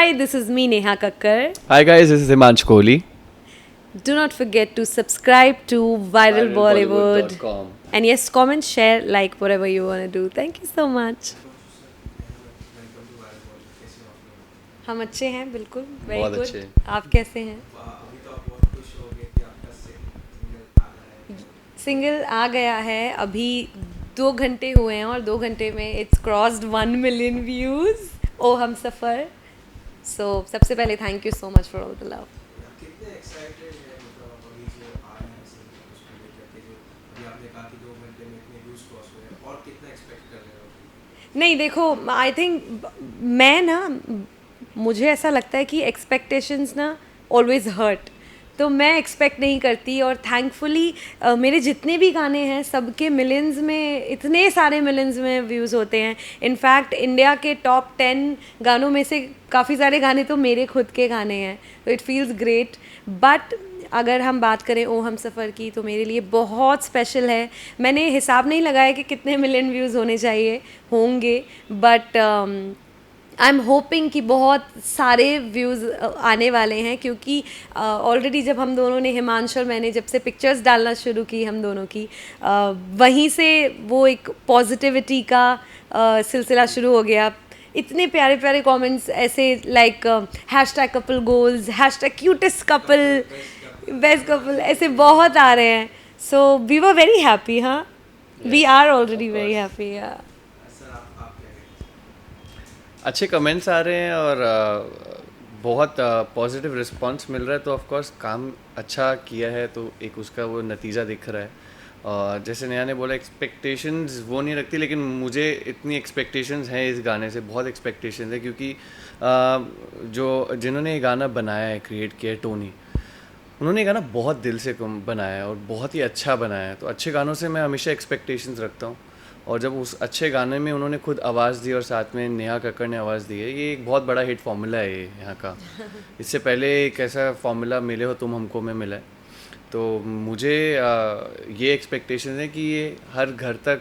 Hi, this is me, Neha Kakkar. Hi guys, this is Himansh Kohli. Do not forget to subscribe to Viral Bollywood. viralbollywood.com. And yes, comment, share, like, whatever you want to do. Thank you so much. हम अच्छे हैं बिल्कुल, very बहुत good. अच्छे. आप कैसे हैं? अभी तो आप बहुत खुश होगे कि आपका सिंगल आ रहा है. सिंगल आ गया है अभी 2 घंटे हुए हैं और 2 घंटे में इट्स क्रॉस्ड 1 मिलियन व्यूज़. ओ हम सफ़र. सो सबसे पहले thank you so much for all the love. कितने एक्साइटेड है मतलब अभी जो आ रहा है सिंगल उसको लेकर के जो अभी आपने कहा कि 2 घंटे में इतने व्यूज क्रॉस हुए हैं और कितना एक्सपेक्ट कर रहे हो? नहीं देखो, आई थिंक मैं ना, मुझे ऐसा लगता है कि एक्सपेक्टेशंस ना ऑलवेज हर्ट. तो मैं एक्सपेक्ट नहीं करती और थैंकफुली मेरे जितने भी गाने हैं सबके मिलियंस में, इतने सारे मिलियंस में व्यूज़ होते हैं. इनफैक्ट इंडिया के टॉप 10 गानों में से काफ़ी सारे गाने तो मेरे खुद के गाने हैं. तो इट फील्स ग्रेट. बट अगर हम बात करें ओ हम सफ़र की तो मेरे लिए बहुत स्पेशल है. मैंने हिसाब नहीं लगाया कि कितने मिलियन व्यूज़ होने चाहिए होंगे, बट आई एम होपिंग कि बहुत सारे व्यूज़ आने वाले हैं क्योंकि ऑलरेडी जब हम दोनों ने, हिमांशु और मैंने जब से पिक्चर्स डालना शुरू की हम दोनों की, वहीं से वो एक पॉजिटिविटी का सिलसिला शुरू हो गया. इतने प्यारे प्यारे कमेंट्स ऐसे like hashtag couple goals, hashtag cutest couple, best couple, ऐसे बहुत आ रहे हैं. So we were very happy. हाँ, we are already very happy. Sir आप क्या कहेंगे? अच्छे कमेंट्स आ रहे हैं और बहुत पॉजिटिव रिस्पांस मिल रहा है, तो ऑफ कोर्स काम अच्छा किया है तो एक उसका वो नतीजा दिख रहा है. और जैसे नेहा ने बोला, एक्सपेक्टेशंस वो नहीं रखती, लेकिन मुझे इतनी एक्सपेक्टेशंस हैं इस गाने से, बहुत एक्सपेक्टेशंस है क्योंकि जो जिन्होंने ये गाना बनाया है, क्रिएट किया है, टोनी, उन्होंने ये गाना बहुत दिल से बनाया है और बहुत ही अच्छा बनाया है. तो अच्छे गानों से मैं हमेशा एक्सपेक्टेशंस रखता हूँ. और जब उस अच्छे गाने में उन्होंने खुद आवाज़ दी और साथ में नेहा कक्कड़ ने आवाज़ दी है, ये एक बहुत बड़ा हिट फार्मूला है ये यहाँ का. इससे पहले एक ऐसा फार्मूला मिले हो तुम हमको में मिला है. तो मुझे ये एक्सपेक्टेशन है कि ये हर घर तक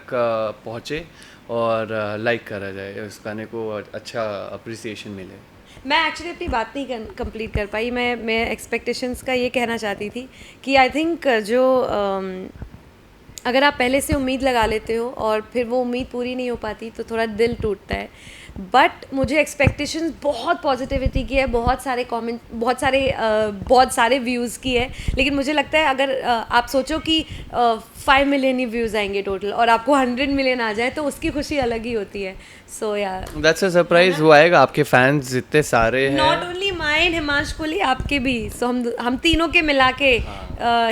पहुँचे और लाइक करा जाए, उस गाने को अच्छा अप्रिसिएशन मिले. मैं एक्चुअली अपनी बात नहीं कंप्लीट कर पाई. मैं एक्सपेक्टेशंस का ये कहना चाहती थी कि आई थिंक जो अगर आप पहले से उम्मीद लगा लेते हो और फिर वो उम्मीद पूरी नहीं हो पाती तो थोड़ा दिल टूटता है. बट मुझे एक्सपेक्टेशंस बहुत पॉजिटिविटी की है, बहुत सारे कमेंट, बहुत सारे व्यूज़ की है. लेकिन मुझे लगता है अगर आप सोचो कि 5 मिलियन ही व्यूज़ आएंगे टोटल और आपको 100 मिलियन आ जाए तो उसकी खुशी अलग ही होती है. सो यार, दैट्स अ सरप्राइज. वो आएगा, आपके फैंस जितने सारे हैं, not only mine, Himanshu Kohli, आपके भी. सो हम तीनों के मिला के,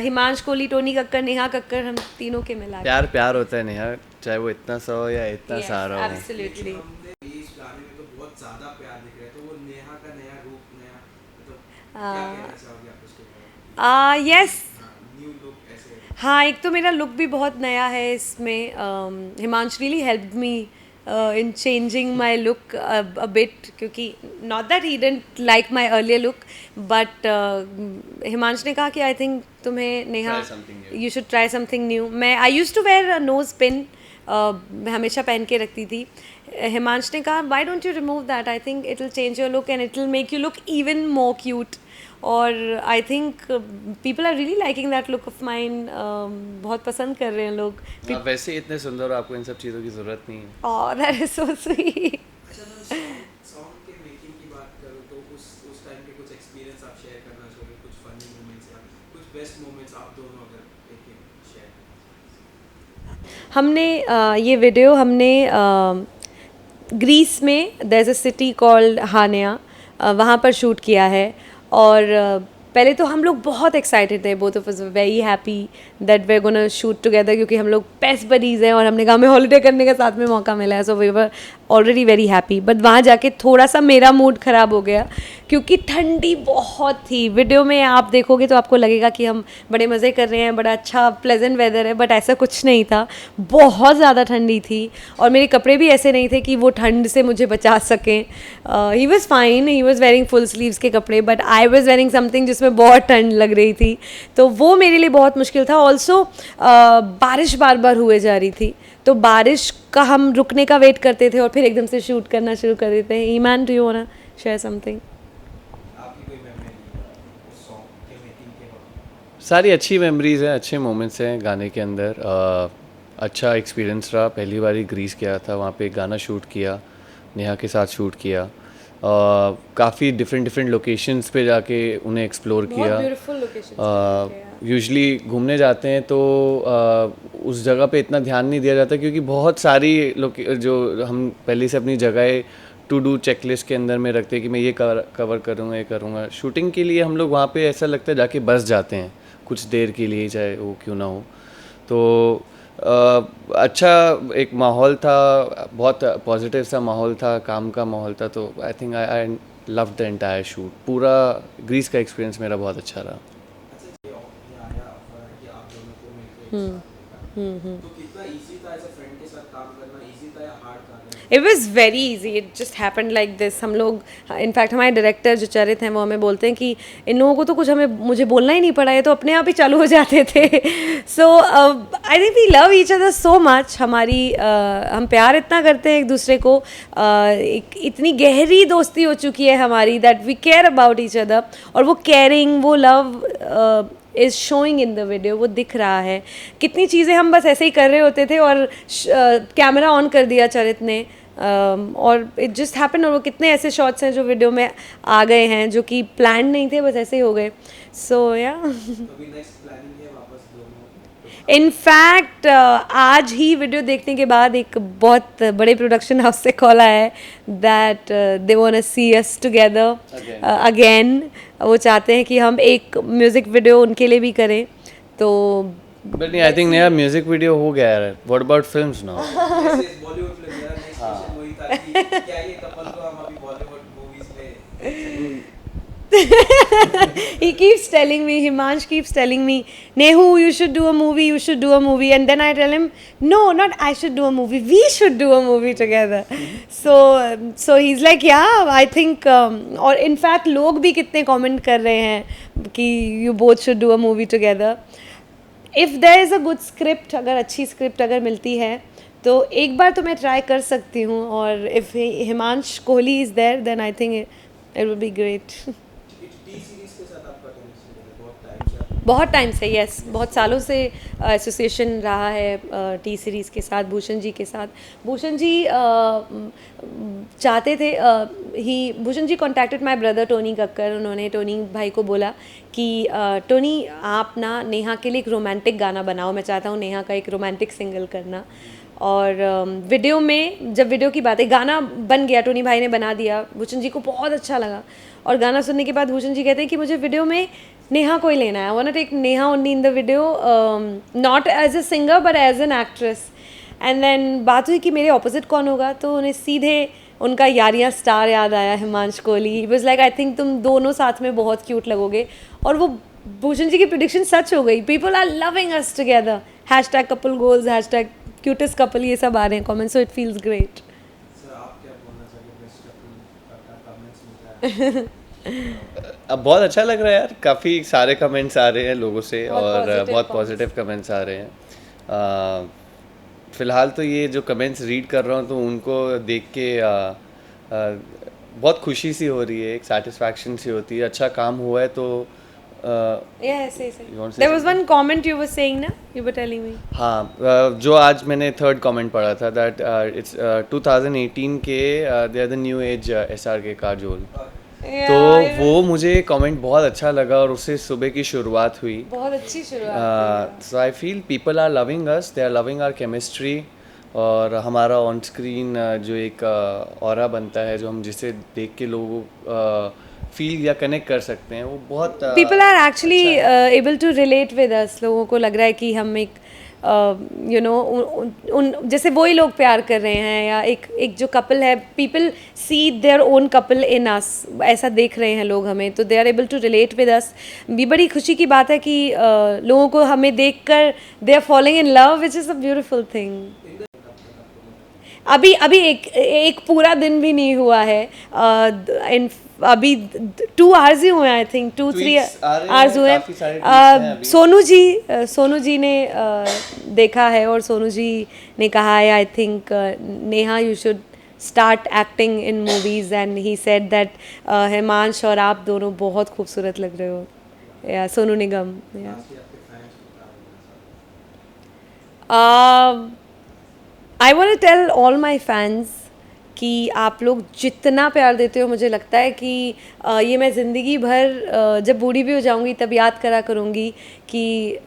हिमांशु कोहली, टोनी कक्कड़, नेहा कक्कड़, हम तीनों के मिला के. प्यार प्यार होता है नेहा, चाहे वो इतना सा हो या इतना सारा हो. एब्सोल्युटली. हमने इस गाने में तो बहुत ज़्यादा प्यार दिख रहा है, तो वो नेहा का नया रूप, नया मतलब क्या कहना चाहोगे आप उसके बारे में? यस. न्यू लुक ऐसे. हाँ, एक तो मेरा लुक भी बहुत नया है इसमें. Himanshu really helped me in changing my look a bit, क्योंकि not that he didn't like my earlier look, but Himanshu ने कहा कि आई थिंक तुम्हें Neha, Try something new. You should try something new. मैं I use to wear nose pin, मैं हमेशा पहन के रखती थी. हिमांशु ने कहा why don't you remove that, I think it will change your look and it will make you look even more cute. और I think people are really liking that look of mine. बहुत पसंद कर रहे हैं लोग. आप वैसे इतने सुंदर हो, आपको इन सब चीज़ों की ज़रूरत नहीं है. Oh, that is so sweet. अच्छा, तो सॉन्ग के मेकिंग की बात करूँ तो उस टाइम के कुछ एक्सपीरियंस आप शेयर करना चाहोगे, कुछ फनी मोमेंट्स या कुछ बेस्ट मोमेंट्स आप दोनों अगर एक शेयर. हमने ये वीडियो हमने ग्रीस में, there is a city called Chania, वहाँ पर शूट किया है. और पहले तो हम लोग बहुत एक्साइटेड थे, both of us very happy that we are gonna shoot together, क्योंकि हम लोग बेस्ट बडीज़ हैं और हमने कहा हमें हॉलीडे करने का साथ में मौका मिला है. So we were already very happy. But वहाँ जाके थोड़ा सा मेरा मूड ख़राब हो गया क्योंकि ठंडी बहुत थी. वीडियो में आप देखोगे तो आपको लगेगा कि हम बड़े मज़े कर रहे हैं, बड़ा अच्छा प्लेजेंट वेदर है, बट ऐसा कुछ नहीं था. बहुत ज़्यादा ठंडी थी और मेरे कपड़े भी ऐसे नहीं थे कि वो ठंड से मुझे बचा सकें. He was fine, he was wearing full sleeves के कपड़े, but I was wearing something जिसमें बहुत ठंड लग रही थी. तो वो मेरे लिए बहुत मुश्किल था. ऑल्सो बारिश बार बार हुए जा रही थी, तो बारिश का हम रुकने का वेट करते थे और फिर एकदम से शूट करना शुरू कर देते हैं. Iman, do you want to share something? सारी अच्छी मेमोरीज हैं, अच्छे मोमेंट्स हैं गाने के अंदर। अच्छा एक्सपीरियंस रहा, पहली बार ही ग्रीस गया था, वहाँ पे गाना शूट किया, नेहा के साथ शूट किया। काफ़ी डिफरेंट लोकेशंस पे जाके उन्हें एक्सप्लोर किया। Beautiful location. यूजली घूमने जाते हैं तो उस जगह पे इतना ध्यान नहीं दिया जाता, क्योंकि बहुत सारी जो हम पहले से अपनी जगह टू डू चेकलिस्ट के अंदर में रखते हैं कि मैं ये कवर करूँगा, ये करूँगा। शूटिंग के लिए हम लोग वहाँ पे ऐसा लगता है जाके बस जाते हैं कुछ देर के लिए, चाहे वो क्यों ना हो। तो अच्छा एक माहौल था, बहुत पॉजिटिव सा माहौल था, काम का माहौल था। तो I think I love the entire shoot. पूरा ग्रीस का एक्सपीरियंस मेरा बहुत अच्छा रहा। अच्छा ये आया ऑफर है कि आप दोनों को मिलकर एक साथ काम करना। तो कितना इजी था एज अ फ्रेंड के साथ काम करना, इजी था या हार्ड था? It was very easy, it just happened like this. हम लोग इनफैक्ट हमारे डायरेक्टर जो चरित हैं वो हमें बोलते हैं कि इन लोगों को तो कुछ मुझे बोलना ही नहीं पड़ा, ये तो अपने आप ही चालू हो जाते थे। So I think we love each other so much. हम प्यार इतना करते हैं एक दूसरे को, एक इतनी गहरी दोस्ती हो चुकी है हमारी that we care about each other. और वो केयरिंग, वो love is showing in the video, वो दिख रहा है। कितनी चीज़ें हम बस ऐसे ही कर रहे होते थे और कैमरा ऑन कर दिया चरित ने, और इट जस्ट हैपन। और वो कितने ऐसे शॉट्स हैं जो वीडियो में आ गए हैं जो कि प्लान नहीं थे, बस ऐसे ही हो गए। सो या अभी नेक्स्ट प्लानिंग है वापस दोनों? इनफैक्ट आज ही वीडियो देखने के बाद एक बहुत बड़े प्रोडक्शन हाउस से कॉल आया है that they want to see us together again. वो चाहते हैं कि हम एक म्यूज़िक वीडियो उनके लिए भी करें। तो बट नहीं, आई थिंक नया म्यूजिक वीडियो हो गया है। What about films now? जैसे बॉलीवुड फिल्म, मेरा नेक्स्ट क्वेश्चन वही था कि क्या ये कपल को हम अभी बॉलीवुड मूवीज में? he keeps telling me, Himansh keeps telling me, Nehu, you should do a movie, you should do a movie. And then I tell him, no, not I should do a movie, we should do a movie together. So he's like, yeah, I think, और in fact लोग भी कितने comment कर रहे हैं कि you both should do a movie together. If there is a good script, अगर अच्छी script अगर मिलती है तो एक बार तो मैं try कर सकती हूँ। और if Himansh Kohli is there, then I think it would be great. T series के साथ आपका कनेक्शन है बहुत टाइम से? बहुत टाइम से, यस, बहुत सालों से एसोसिएशन रहा है टी सीरीज़ के साथ, भूषण जी के साथ। भूषण जी चाहते थे, Bhushan ji contacted my brother Tony Kakkar. उन्होंने टोनी भाई को बोला कि टोनी आप ना नेहा के लिए एक रोमांटिक गाना बनाओ, मैं चाहता हूँ नेहा का एक रोमांटिक सिंगल करना। और वीडियो में जब वीडियो की बात है, गाना बन गया, टोनी भाई ने बना दिया, भूषण जी को बहुत अच्छा लगा। और गाना सुनने के बाद भूषण जी कहते हैं कि मुझे वीडियो में नेहा को ही लेना है, I want to take Neha only in the video, not as a singer but as an actress. And then बात हुई कि मेरे ऑपोजिट कौन होगा, तो उन्हें सीधे उनका यारियां स्टार याद आया, Himansh Kohli. He was like, I think तुम दोनों साथ में बहुत क्यूट लगोगे। और वो भूषण जी की प्रेडिक्शन सच हो गई। People are loving us together, hashtag couple goals, hashtag cutest couple, ये सब आ रहे हैं comment, so it feels great. Sir आप क्या बोलना चाहिए बेस्ट कपल का कमेंट्स मिल रहा है? अब बहुत अच्छा लग रहा है यार, काफ़ी सारे कमेंट्स आ रहे हैं लोगों से बहुत और positive बहुत comments। पॉजिटिव कमेंट्स आ रहे हैं। फ़िलहाल तो ये जो कमेंट्स रीड कर रहा हूँ तो उनको देख के बहुत खुशी सी हो रही है, एक सेटिस्फैक्शन सी होती है। अच्छा काम हुआ है तो Yes, yes, You want to say there was one comment you were saying ना, you were telling me. हाँ, जो आज मैंने थर्ड कमेंट पढ़ा था दैट इट्स 2018 के they are the new age SRK Kajol. तो वो मुझे कमेंट बहुत अच्छा लगा और उससे सुबह की शुरुआत हुई। बहुत अच्छी शुरुआत। So I feel people are loving us, they are loving our chemistry. और हमारा ऑन स्क्रीन जो एक ऑरा बनता है, जो हम जिसे देख के लोग फील या कनेक्ट कर सकते हैं, वो बहुत people are actually able to relate with us. लोगों को लग रहा है कि हम एक यू नो उन जैसे वही लोग प्यार कर रहे हैं, या एक जो कपल है, people see their own couple in us, ऐसा देख रहे हैं लोग हमें, तो they are able to relate with us. भी बड़ी खुशी की बात है कि लोगों को हमें देखकर they are following in love, which is a beautiful thing. अभी एक पूरा दिन भी नहीं हुआ है, अभी 2 hours ही हुए, आई थिंक 2-3 hours हुए। सोनू जी ने देखा है और सोनू जी ने कहा है, I think Neha you should start acting in movies, and he said that Himansh और आप दोनों बहुत खूबसूरत लग रहे हो। या सोनू निगम या लास्टली आपके फैंस को क्या बोलना चाहते हैं? I want to tell all my fans कि आप लोग जितना प्यार देते हो, मुझे लगता है कि ये मैं ज़िंदगी भर जब बूढ़ी भी हो जाऊंगी तब याद करा करूंगी कि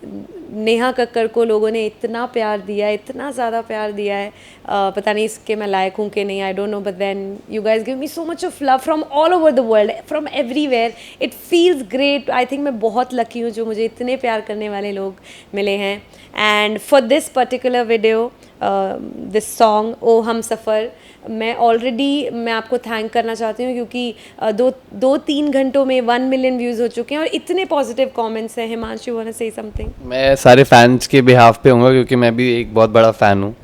नेहा कक्कड़ को लोगों ने इतना प्यार दिया है, इतना ज़्यादा प्यार दिया है. पता नहीं इसके मैं लायक हूँ कि नहीं, I don't know, but then you guys give me so much of love from all over the world, from everywhere. It feels great. I think मैं बहुत लकी हूँ जो मुझे इतने प्यार करने वाले लोग मिले हैं. And for this particular video, this song O Hum Safar, मैं आपको थैंक करना चाहती हूँ क्योंकि 2-3 घंटों में 1 मिलियन व्यूज़ हो चुके हैं और इतने पॉजिटिव कमेंट्स हैं. Himanshu want to say something? मैं सारे फैंस के बिहाफ पे हूँगा क्योंकि मैं भी एक बहुत बड़ा फ़ैन हूँ.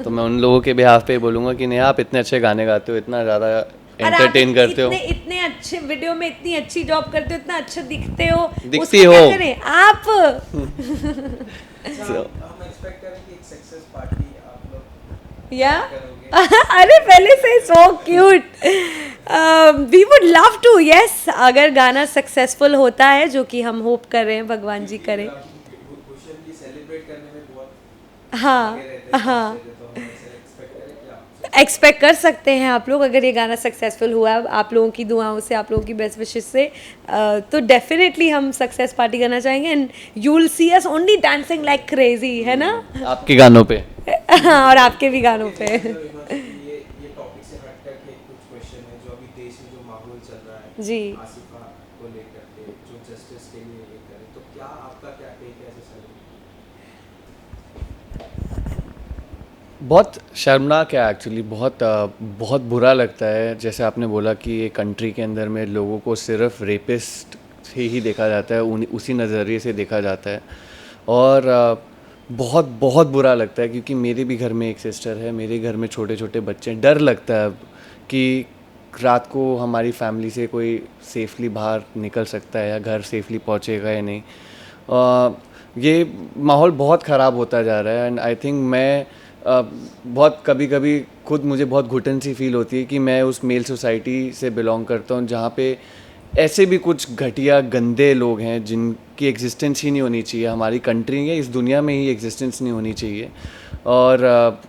तो मैं उन लोगों के बिहाफ पे बोलूँगा कि नहीं, आप इतने अच्छे गाने गाते हो, इतना ज़्यादा एंटरटेन करते हो, इतने अच्छे वीडियो में इतनी अच्छी जॉब करते हो, इतना अच्छा दिखते हो, दिखती उसका हो क्या करें आप? अच्छा, हम एक्सपेक्ट करें कि एक सक्सेस पार्टी आप लोग या करोगे. अरे पहले से so cute. We would love to. Yes, अगर गाना सक्सेसफुल होता है, जो कि हम होप कर रहे हैं, भगवान जी करें. भूषण जी सेलिब्रेट करने में बहुत हाँ आगे रहते हैं. हाँ, तो हम ऐसे एक्सपेक्ट करें कि आप एक्सपेक्ट कर सकते हैं आप लोग. अगर ये गाना सक्सेसफुल हुआ, आप लोगों की दुआओं से, आप लोगों की बेस्ट विशेस से, तो डेफिनेटली हम सक्सेस पार्टी करना चाहेंगे. And you will see us only dancing like crazy, है ना? आपके गानों पे. और आपके भी गानों पे. ये टॉपिक से हट करके कुछ क्वेश्चन है जो अभी देश में जो माहौल चल रहा है जी. आसिफा को लेकर के, जो जस्टिस के लिए ये करे, तो क्या आपका क्या टेक है ऐसे सेलिब्रिटी? बहुत शर्मनाक है एक्चुअली. बहुत बुरा लगता है. जैसे आपने बोला कि ये कंट्री के अंदर में लोगों को सिर्फ रेपिस्ट से ही देखा जाता है, उसी नज़रिए से देखा जाता है. और बहुत बहुत बुरा लगता है क्योंकि मेरे भी घर में एक सिस्टर है, मेरे घर में छोटे छोटे बच्चे हैं. डर लगता है अब कि रात को हमारी फैमिली से कोई सेफली बाहर निकल सकता है या घर सेफली पहुंचेगा या नहीं. ये माहौल बहुत ख़राब होता जा रहा है. एंड आई थिंक मैं बहुत कभी खुद मुझे बहुत घुटन सी फील होती है कि मैं उस मेल सोसाइटी से बिलोंग करता हूँ जहाँ पे ऐसे भी कुछ घटिया गंदे लोग हैं जिनकी एग्जिस्टेंस ही नहीं होनी चाहिए. हमारी कंट्री में, इस दुनिया में ही एग्जिस्टेंस नहीं होनी चाहिए. और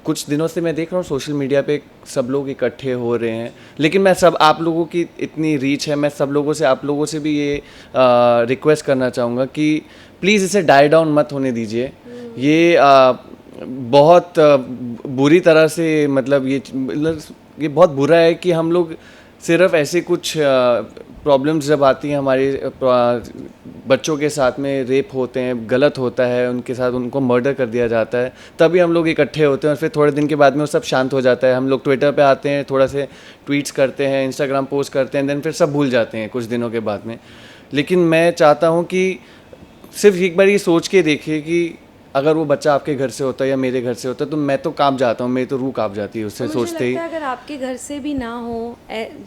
कुछ दिनों से मैं देख रहा हूँ सोशल मीडिया पे सब लोग इकट्ठे हो रहे हैं. लेकिन मैं आप लोगों की इतनी रीच है, मैं आप लोगों से भी ये रिक्वेस्ट करना चाहूँगा कि प्लीज़ इसे डाई डाउन मत होने दीजिए. ये बहुत बुरी तरह से, मतलब ये बहुत बुरा है कि हम लोग सिर्फ ऐसे कुछ प्रॉब्लम्स जब आती हैं हमारे बच्चों के साथ में, रेप होते हैं, गलत होता है उनके साथ, उनको मर्डर कर दिया जाता है, तभी हम लोग इकट्ठे होते हैं. और फिर थोड़े दिन के बाद में वो सब शांत हो जाता है. हम लोग ट्विटर पे आते हैं, थोड़ा से ट्वीट्स करते हैं, इंस्टाग्राम पोस्ट करते हैं, देन फिर सब भूल जाते हैं कुछ दिनों के बाद में. लेकिन मैं चाहता हूँ कि सिर्फ एक बार ये सोच के देखिए कि अगर वो बच्चा आपके घर से होता है या मेरे घर से होता है तो मैं तो कांप जाता हूँ, मेरी तो रूह कांप जाती है उससे सोचते ही. अगर आपके घर से भी ना हो,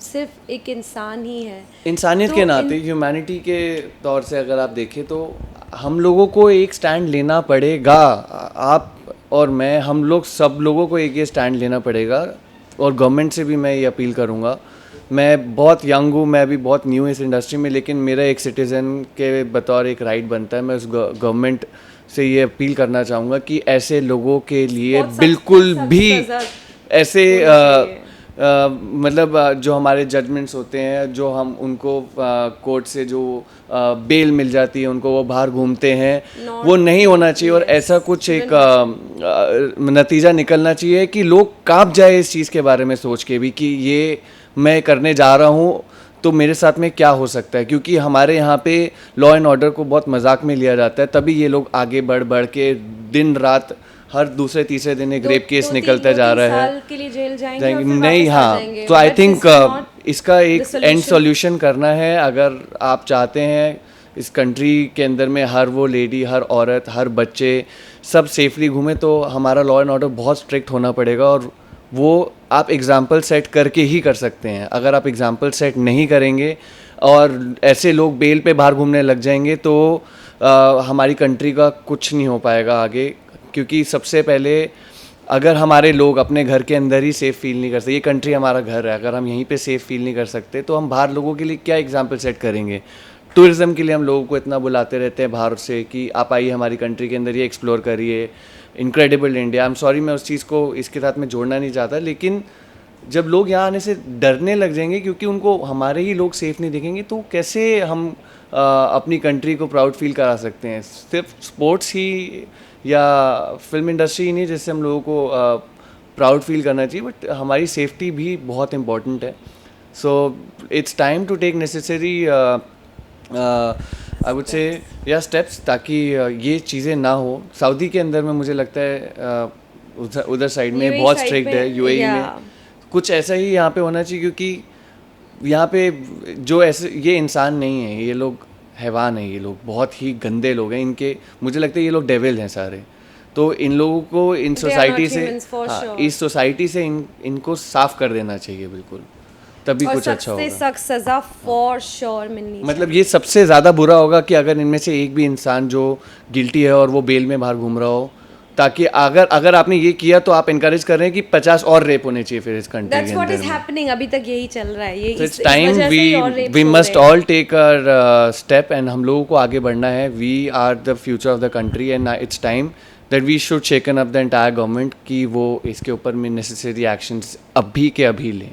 सिर्फ एक इंसान ही है, इंसानियत के नाते, ह्यूमैनिटी के तौर से अगर आप देखें तो हम लोगों को एक स्टैंड लेना पड़ेगा. आप और मैं, हम लोग सब लोगों को एक ये स्टैंड लेना पड़ेगा. और गवर्नमेंट से भी मैं ये अपील करूँगा. मैं बहुत यंग हूँ, मैं भी बहुत न्यू इस इंडस्ट्री में, लेकिन मेरा एक सिटीज़न के बतौर एक राइट बनता है. मैं उस गवर्नमेंट से ये अपील करना चाहूँगा कि ऐसे लोगों के लिए बिल्कुल भी ऐसे मतलब जो हमारे जजमेंट्स होते हैं, जो हम उनको कोर्ट से जो बेल मिल जाती है, उनको वो बाहर घूमते हैं, वो नहीं होना चाहिए. और ऐसा कुछ एक नतीजा निकलना चाहिए कि लोग कांप जाए इस चीज़ के बारे में सोच के भी कि ये मैं करने जा रहा हूँ तो मेरे साथ में क्या हो सकता है. क्योंकि हमारे यहाँ पे लॉ एंड ऑर्डर को बहुत मजाक में लिया जाता है, तभी ये लोग आगे बढ़ के दिन रात हर दूसरे तीसरे दिन एक रेप केस निकलता जा रहा है. के लिए जेल जाएंगे नहीं, हाँ. तो आई थिंक इसका एक एंड सॉल्यूशन करना है. अगर आप चाहते हैं इस कंट्री के अंदर में हर वो लेडी, हर औरत, हर बच्चे सब सेफली घूमे, तो हमारा लॉ एंड ऑर्डर बहुत स्ट्रिक्ट होना पड़ेगा. और वो आप एग्जाम्पल सेट करके ही कर सकते हैं. अगर आप एग्जाम्पल सेट नहीं करेंगे और ऐसे लोग बेल पे बाहर घूमने लग जाएंगे तो हमारी कंट्री का कुछ नहीं हो पाएगा आगे. क्योंकि सबसे पहले अगर हमारे लोग अपने घर के अंदर ही सेफ़ फील नहीं कर सकते, ये कंट्री हमारा घर है, अगर हम यहीं पे सेफ़ फील नहीं कर सकते तो हम बाहर लोगों के लिए क्या एग्जाम्पल सेट करेंगे. टूरिज़्म के लिए हम लोगों को इतना बुलाते रहते हैं बाहर से कि आप आइए हमारी कंट्री के अंदर, ये एक्सप्लोर करिए, incredible India. I am sorry, मैं उस चीज़ को इसके साथ में जोड़ना नहीं चाहता, लेकिन जब लोग यहाँ आने से डरने लग जाएंगे क्योंकि उनको हमारे ही लोग सेफ नहीं दिखेंगे, तो कैसे हम अपनी कंट्री को प्राउड फील करा सकते हैं? सिर्फ स्पोर्ट्स ही या फिल्म इंडस्ट्री ही नहीं जिससे हम लोगों को प्राउड फील करना चाहिए, बट हमारी सेफ्टी भी बहुत इम्पॉर्टेंट है। So it's time to take necessary I would say या स्टेप्स, ताकि ये चीज़ें ना हो। सऊदी के अंदर में मुझे लगता है उधर साइड में UAE बहुत side स्ट्रिक्ट पे, है, यूएई में yeah. कुछ ऐसा ही यहाँ पे होना चाहिए, क्योंकि यहाँ पे जो ऐसे ये इंसान नहीं है, ये लोग हैवान है, ये लोग बहुत ही गंदे लोग हैं। इनके मुझे लगता है ये लोग डेविल हैं सारे। तो इन लोगों को इन They are सोसाइटी not से humans for sure. इस सोसाइटी से इनको साफ कर देना चाहिए बिल्कुल, तभी और कुछ अच्छा सबसे होगा। सख्त सजा फॉर श्योर मिलनी मतलब ये सबसे ज़्यादा बुरा होगा कि अगर इनमें से एक भी इंसान जो गिल्टी है और वो बेल में बाहर घूम रहा हो, ताकि अगर आपने ये किया तो आप इनकरेज कर रहे हैं कि 50 और रेप होने चाहिए फिर इस कंट्री दैट्स के व्हाट इज अंदर में। हैपनिंग, अभी तक यही चल रहा है। ये it's time we must all take our step, and हम लोगों को आगे बढ़ना है। We are the future of the country, and it's time that we should shaken up the entire government कि वो इसके ऊपर में नेसेसरी एक्शंस अभी के अभी लें।